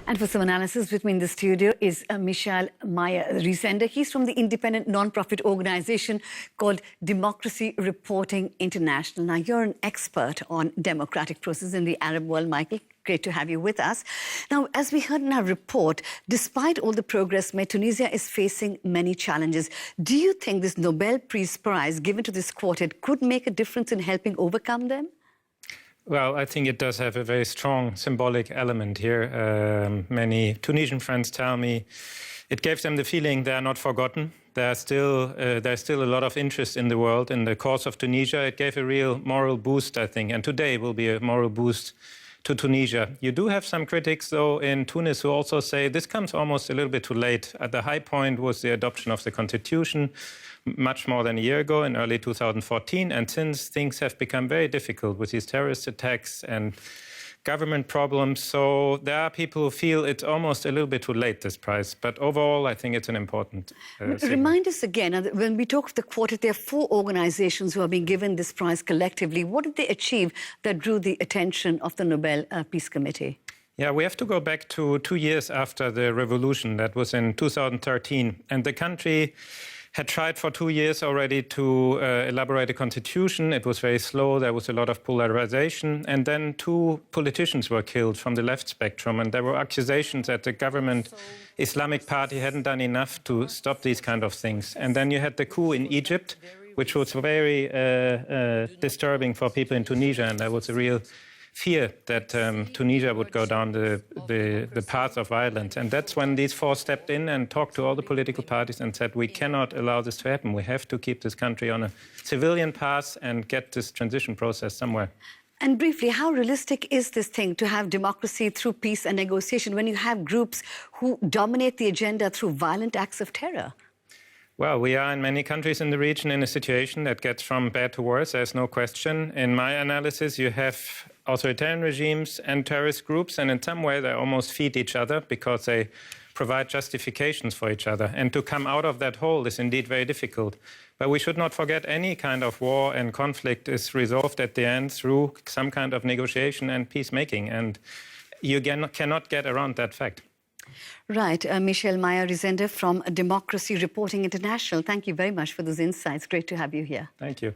And for some analysis with me in the studio is Meyer-Resende. He's from the independent non-profit organization called Democracy Reporting International. Now, you're an expert on democratic processes in the Arab world, Michael. Great to have you with us. Now, as we heard in our report, despite all the progress made, Tunisia is facing many challenges. Do you think this Nobel Peace Prize given to this quartet could make a difference in helping overcome them? Well, I think it does have a very strong symbolic element here. Many Tunisian friends tell me it gave them the feeling they are not forgotten. There's still a lot of interest in the world in the cause of Tunisia. It gave a real moral boost, I think, and today will be a moral boost to Tunisia. You do have some critics, though, in Tunis who also say this comes almost a little bit too late. At the high point was the adoption of the constitution much more than a year ago in early 2014. And since, things have become very difficult with these terrorist attacks and government problems. So there are people who feel it's almost a little bit too late, this prize. But overall, I think it's an important Remind us again, when we talk of the quartet, there are 4 organizations who are being given this prize collectively. What did they achieve that drew the attention of the Nobel Peace Committee? Yeah, we have to go back to 2 years after the revolution. That was in 2013. And the country had tried for 2 years already to elaborate a constitution. It was very slow. There was a lot of polarization. And then 2 politicians were killed from the left spectrum. And there were accusations that the government Islamic Party hadn't done enough to stop these kind of things. And then you had the coup in Egypt, which was very disturbing for people in Tunisia. And there was a real fear that Tunisia would go down the path of violence. And that's when these 4 stepped in and talked to all the political parties and said, we cannot allow this to happen. We have to keep this country on a civilian path and get this transition process somewhere. And briefly, how realistic is this thing to have democracy through peace and negotiation when you have groups who dominate the agenda through violent acts of terror? Well, we are in many countries in the region in a situation that gets from bad to worse, there's no question. In my analysis, you have authoritarian regimes and terrorist groups, and in some way they almost feed each other because they provide justifications for each other. And to come out of that hole is indeed very difficult. But we should not forget any kind of war and conflict is resolved at the end through some kind of negotiation and peacemaking. And you cannot get around that fact. Right. Michel Meyer-Resende from Democracy Reporting International. Thank you very much for those insights. Great to have you here. Thank you.